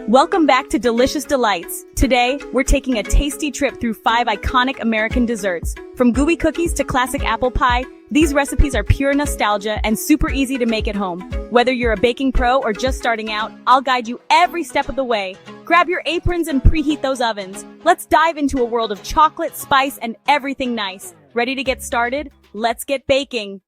Welcome back to Delicious Delights. Today, we're taking a tasty trip through 5 iconic American desserts. From gooey cookies to classic apple pie, these recipes are pure nostalgia and super easy to make at home. Whether you're a baking pro or just starting out, I'll guide you every step of the way. Grab your aprons and preheat those ovens. Let's dive into a world of chocolate, spice, and everything nice. Ready to get started? Let's get baking.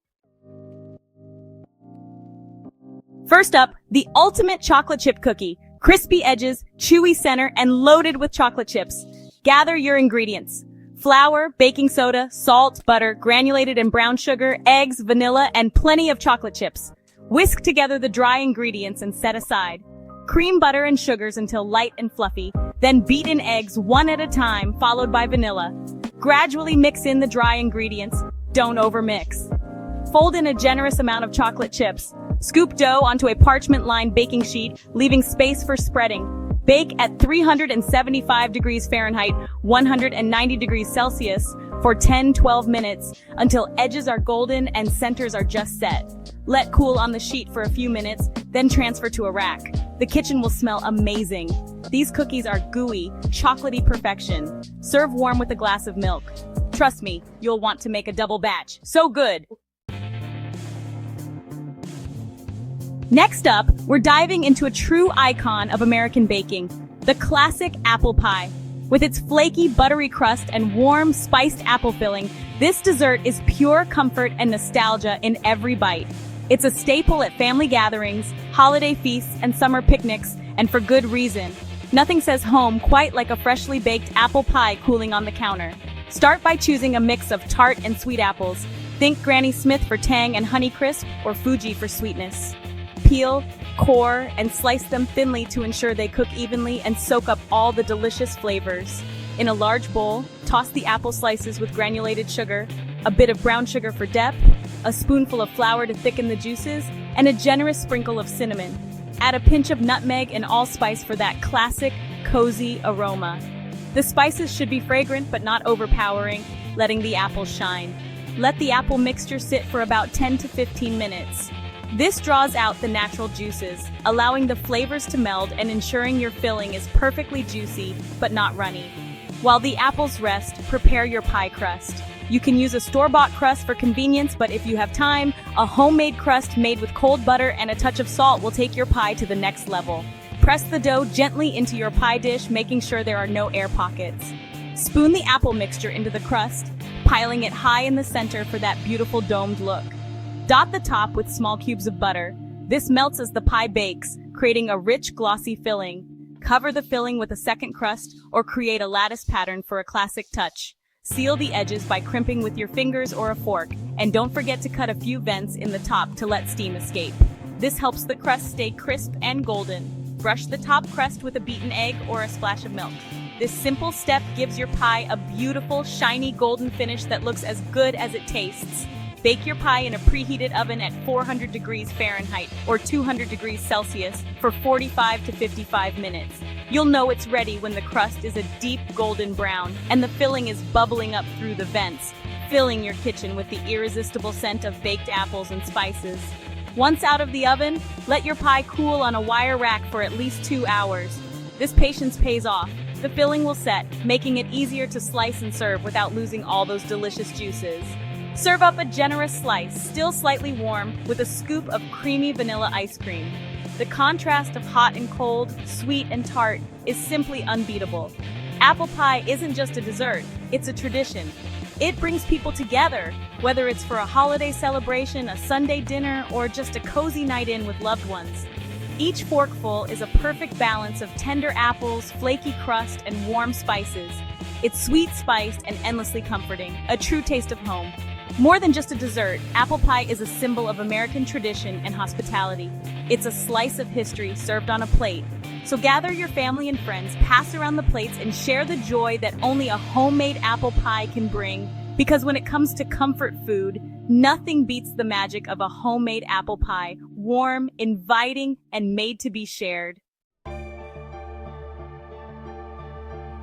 First up, the ultimate chocolate chip cookie. Crispy edges, chewy center, and loaded with chocolate chips. Gather your ingredients. Flour, baking soda, salt, butter, granulated and brown sugar, eggs, vanilla, and plenty of chocolate chips. Whisk together the dry ingredients and set aside. Cream butter and sugars until light and fluffy, then beat in eggs one at a time, followed by vanilla. Gradually mix in the dry ingredients. Don't overmix. Fold in a generous amount of chocolate chips. Scoop dough onto a parchment-lined baking sheet, leaving space for spreading. Bake at 375 degrees Fahrenheit, 190 degrees Celsius for 10-12 minutes until edges are golden and centers are just set. Let cool on the sheet for a few minutes, then transfer to a rack. The kitchen will smell amazing. These cookies are gooey, chocolatey perfection. Serve warm with a glass of milk. Trust me, you'll want to make a double batch. So good! Next up, we're diving into a true icon of American baking, the classic apple pie. With its flaky, buttery crust and warm, spiced apple filling, this dessert is pure comfort and nostalgia in every bite. It's a staple at family gatherings, holiday feasts, and summer picnics, and for good reason. Nothing says home quite like a freshly baked apple pie cooling on the counter. Start by choosing a mix of tart and sweet apples. Think Granny Smith for tang and Honeycrisp, or Fudgy for sweetness. Peel, core, and slice them thinly to ensure they cook evenly and soak up all the delicious flavors. In a large bowl, toss the apple slices with granulated sugar, a bit of brown sugar for depth, a spoonful of flour to thicken the juices, and a generous sprinkle of cinnamon. Add a pinch of nutmeg and allspice for that classic, cozy aroma. The spices should be fragrant but not overpowering, letting the apples shine. Let the apple mixture sit for about 10 to 15 minutes. This draws out the natural juices, allowing the flavors to meld and ensuring your filling is perfectly juicy, but not runny. While the apples rest, prepare your pie crust. You can use a store-bought crust for convenience, but if you have time, a homemade crust made with cold butter and a touch of salt will take your pie to the next level. Press the dough gently into your pie dish, making sure there are no air pockets. Spoon the apple mixture into the crust, piling it high in the center for that beautiful domed look. Dot the top with small cubes of butter. This melts as the pie bakes, creating a rich, glossy filling. Cover the filling with a second crust or create a lattice pattern for a classic touch. Seal the edges by crimping with your fingers or a fork, and don't forget to cut a few vents in the top to let steam escape. This helps the crust stay crisp and golden. Brush the top crust with a beaten egg or a splash of milk. This simple step gives your pie a beautiful, shiny golden finish that looks as good as it tastes. Bake your pie in a preheated oven at 400 degrees Fahrenheit or 200 degrees Celsius for 45 to 55 minutes. You'll know it's ready when the crust is a deep golden brown and the filling is bubbling up through the vents, filling your kitchen with the irresistible scent of baked apples and spices. Once out of the oven, let your pie cool on a wire rack for at least 2 hours. This patience pays off. The filling will set, making it easier to slice and serve without losing all those delicious juices. Serve up a generous slice, still slightly warm, with a scoop of creamy vanilla ice cream. The contrast of hot and cold, sweet and tart is simply unbeatable. Apple pie isn't just a dessert, it's a tradition. It brings people together, whether it's for a holiday celebration, a Sunday dinner, or just a cozy night in with loved ones. Each forkful is a perfect balance of tender apples, flaky crust, and warm spices. It's sweet, spiced, and endlessly comforting, a true taste of home. More than just a dessert, apple pie is a symbol of American tradition and hospitality. It's a slice of history served on a plate. So gather your family and friends, pass around the plates, and share the joy that only a homemade apple pie can bring. Because when it comes to comfort food, nothing beats the magic of a homemade apple pie, warm, inviting, and made to be shared.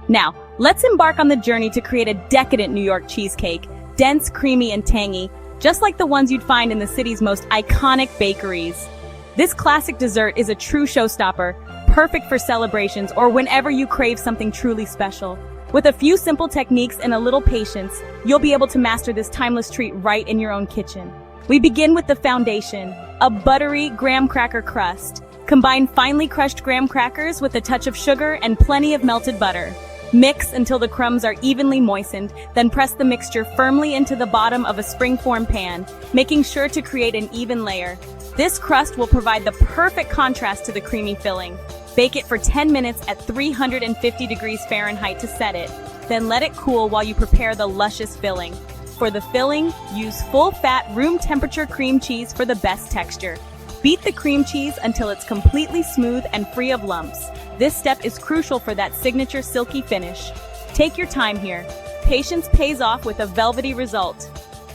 Now, let's embark on the journey to create a decadent New York cheesecake. Dense, creamy, and tangy, just like the ones you'd find in the city's most iconic bakeries. This classic dessert is a true showstopper, perfect for celebrations or whenever you crave something truly special. With a few simple techniques and a little patience, you'll be able to master this timeless treat right in your own kitchen. We begin with the foundation, a buttery graham cracker crust. Combine finely crushed graham crackers with a touch of sugar and plenty of melted butter. Mix until the crumbs are evenly moistened, then press the mixture firmly into the bottom of a springform pan, making sure to create an even layer. This crust will provide the perfect contrast to the creamy filling. Bake it for 10 minutes at 350 degrees Fahrenheit to set it. Then let it cool while you prepare the luscious filling. For the filling, use full-fat, room-temperature cream cheese for the best texture. Beat the cream cheese until it's completely smooth and free of lumps. This step is crucial for that signature silky finish. Take your time here. Patience pays off with a velvety result.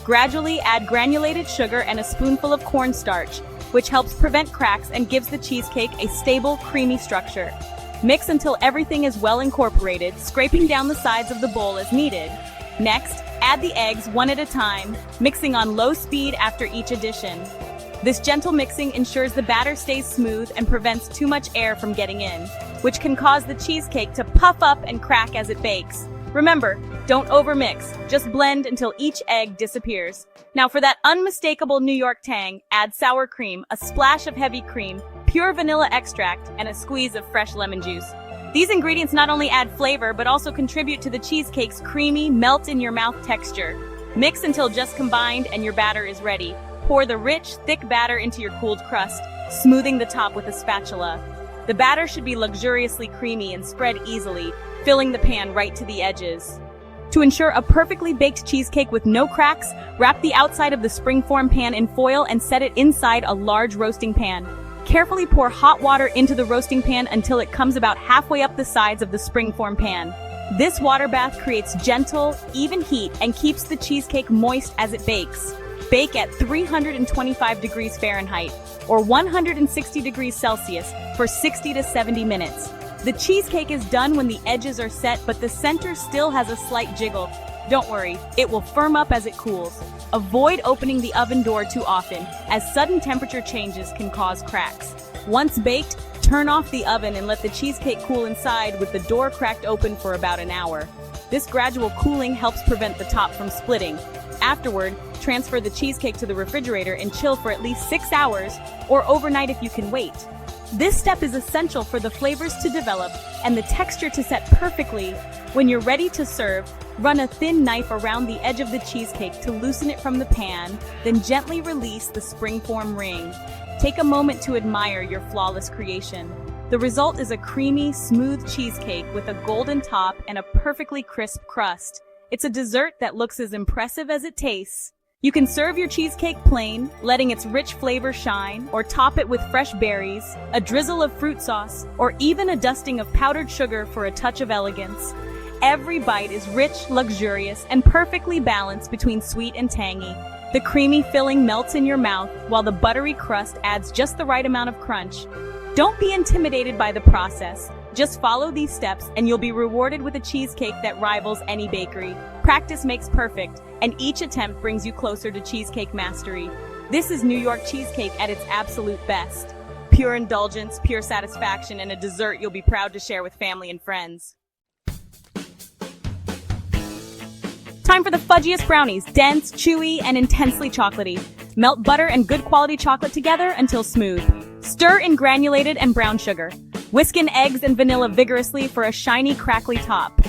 Gradually add granulated sugar and a spoonful of cornstarch, which helps prevent cracks and gives the cheesecake a stable, creamy structure. Mix until everything is well incorporated, scraping down the sides of the bowl as needed. Next, add the eggs one at a time, mixing on low speed after each addition. This gentle mixing ensures the batter stays smooth and prevents too much air from getting in, which can cause the cheesecake to puff up and crack as it bakes. Remember, don't overmix, just blend until each egg disappears. Now for that unmistakable New York tang, add sour cream, a splash of heavy cream, pure vanilla extract, and a squeeze of fresh lemon juice. These ingredients not only add flavor, but also contribute to the cheesecake's creamy, melt-in-your-mouth texture. Mix until just combined and your batter is ready. Pour the rich, thick batter into your cooled crust, smoothing the top with a spatula. The batter should be luxuriously creamy and spread easily, filling the pan right to the edges. To ensure a perfectly baked cheesecake with no cracks, wrap the outside of the springform pan in foil and set it inside a large roasting pan. Carefully pour hot water into the roasting pan until it comes about halfway up the sides of the springform pan. This water bath creates gentle, even heat and keeps the cheesecake moist as it bakes. Bake at 325 degrees Fahrenheit or 160 degrees Celsius for 60 to 70 minutes. The cheesecake is done when the edges are set, but the center still has a slight jiggle. Don't worry, it will firm up as it cools. Avoid opening the oven door too often, as sudden temperature changes can cause cracks. Once baked, turn off the oven and let the cheesecake cool inside with the door cracked open for about an hour. This gradual cooling helps prevent the top from splitting. Afterward, transfer the cheesecake to the refrigerator and chill for at least 6 hours, or overnight if you can wait. This step is essential for the flavors to develop and the texture to set perfectly. When you're ready to serve, run a thin knife around the edge of the cheesecake to loosen it from the pan, then gently release the springform ring. Take a moment to admire your flawless creation. The result is a creamy, smooth cheesecake with a golden top and a perfectly crisp crust. It's a dessert that looks as impressive as it tastes. You can serve your cheesecake plain, letting its rich flavor shine, or top it with fresh berries, a drizzle of fruit sauce, or even a dusting of powdered sugar for a touch of elegance. Every bite is rich, luxurious, and perfectly balanced between sweet and tangy. The creamy filling melts in your mouth, while the buttery crust adds just the right amount of crunch. Don't be intimidated by the process. Just follow these steps and you'll be rewarded with a cheesecake that rivals any bakery. Practice makes perfect, and each attempt brings you closer to cheesecake mastery. This is New York Cheesecake at its absolute best. Pure indulgence, pure satisfaction, and a dessert you'll be proud to share with family and friends. Time for the fudgiest brownies, dense, chewy, and intensely chocolatey. Melt butter and good quality chocolate together until smooth. Stir in granulated and brown sugar. Whisk in eggs and vanilla vigorously for a shiny, crackly top.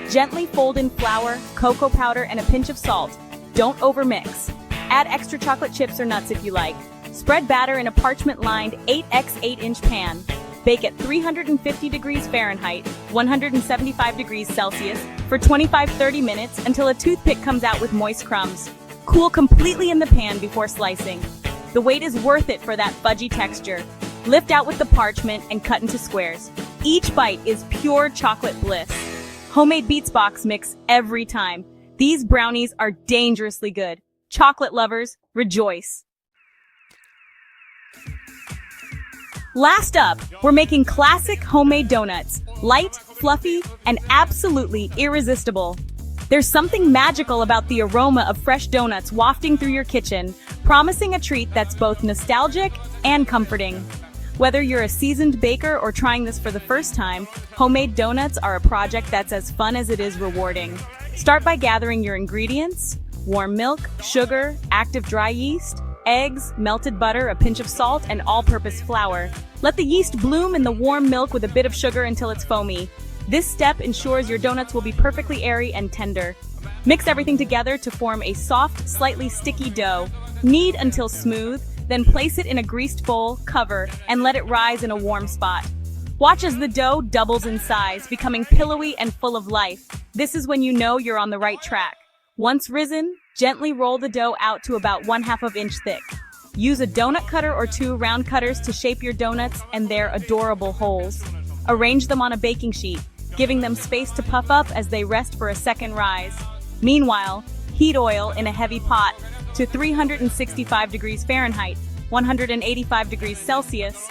Gently fold in flour, cocoa powder, and a pinch of salt. Don't overmix. Add extra chocolate chips or nuts if you like. Spread batter in a parchment-lined 8x8-inch pan. Bake at 350 degrees Fahrenheit, 175 degrees Celsius, for 25-30 minutes until a toothpick comes out with moist crumbs. Cool completely in the pan before slicing. The wait is worth it for that fudgy texture. Lift out with the parchment and cut into squares. Each bite is pure chocolate bliss. Homemade Beats Box mix every time. These brownies are dangerously good. Chocolate lovers, rejoice. Last up, we're making classic homemade donuts. Light, fluffy, and absolutely irresistible. There's something magical about the aroma of fresh donuts wafting through your kitchen, promising a treat that's both nostalgic and comforting. Whether you're a seasoned baker or trying this for the first time, homemade donuts are a project that's as fun as it is rewarding. Start by gathering your ingredients: warm milk, sugar, active dry yeast, eggs, melted butter, a pinch of salt, and all-purpose flour. Let the yeast bloom in the warm milk with a bit of sugar until it's foamy. This step ensures your donuts will be perfectly airy and tender. Mix everything together to form a soft, slightly sticky dough. Knead until smooth, then place it in a greased bowl, cover, and let it rise in a warm spot. Watch as the dough doubles in size, becoming pillowy and full of life. This is when you know you're on the right track. Once risen, gently roll the dough out to about 1/2 inch thick. Use a donut cutter or 2 round cutters to shape your donuts and their adorable holes. Arrange them on a baking sheet, giving them space to puff up as they rest for a second rise. Meanwhile, heat oil in a heavy pot to 365 degrees Fahrenheit, 185 degrees Celsius.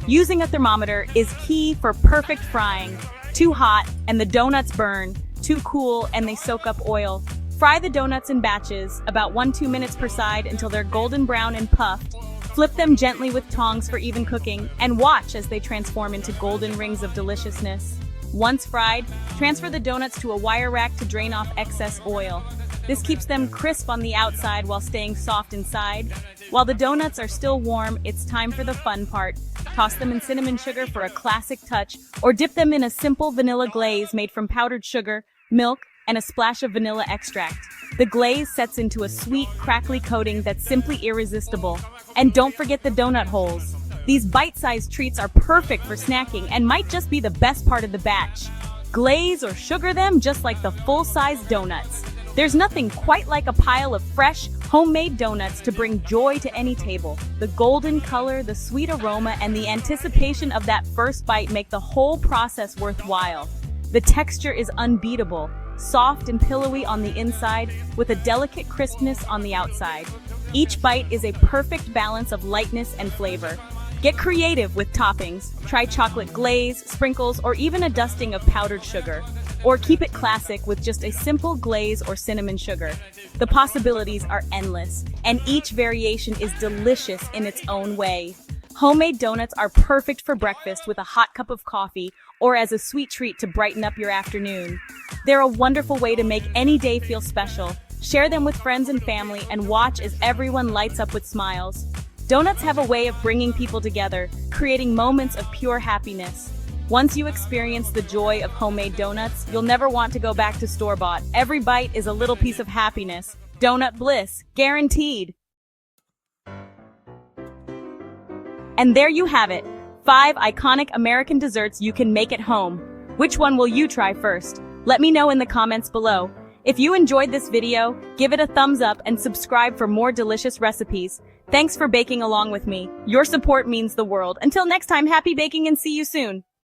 Using a thermometer is key for perfect frying. Too hot and the donuts burn. Too cool and they soak up oil. Fry the donuts in batches, about 1–2 minutes per side until they're golden brown and puffed. Flip them gently with tongs for even cooking, and watch as they transform into golden rings of deliciousness. Once fried, transfer the donuts to a wire rack to drain off excess oil. This keeps them crisp on the outside while staying soft inside. While the donuts are still warm, it's time for the fun part. Toss them in cinnamon sugar for a classic touch, or dip them in a simple vanilla glaze made from powdered sugar, milk, and a splash of vanilla extract. The glaze sets into a sweet, crackly coating that's simply irresistible. And don't forget the donut holes. These bite-sized treats are perfect for snacking and might just be the best part of the batch. Glaze or sugar them just like the full-size donuts. There's nothing quite like a pile of fresh, homemade donuts to bring joy to any table. The golden color, the sweet aroma, and the anticipation of that first bite make the whole process worthwhile. The texture is unbeatable, soft and pillowy on the inside, with a delicate crispness on the outside. Each bite is a perfect balance of lightness and flavor. Get creative with toppings. Try chocolate glaze, sprinkles, or even a dusting of powdered sugar. Or keep it classic with just a simple glaze or cinnamon sugar. The possibilities are endless, and each variation is delicious in its own way. Homemade donuts are perfect for breakfast with a hot cup of coffee or as a sweet treat to brighten up your afternoon. They're a wonderful way to make any day feel special. Share them with friends and family and watch as everyone lights up with smiles. Donuts have a way of bringing people together, creating moments of pure happiness. Once you experience the joy of homemade donuts, you'll never want to go back to store-bought. Every bite is a little piece of happiness. Donut bliss, guaranteed. And there you have it, 5 iconic American desserts you can make at home. Which one will you try first? Let me know in the comments below. If you enjoyed this video, give it a thumbs up and subscribe for more delicious recipes. Thanks for baking along with me. Your support means the world. Until next time, happy baking and see you soon.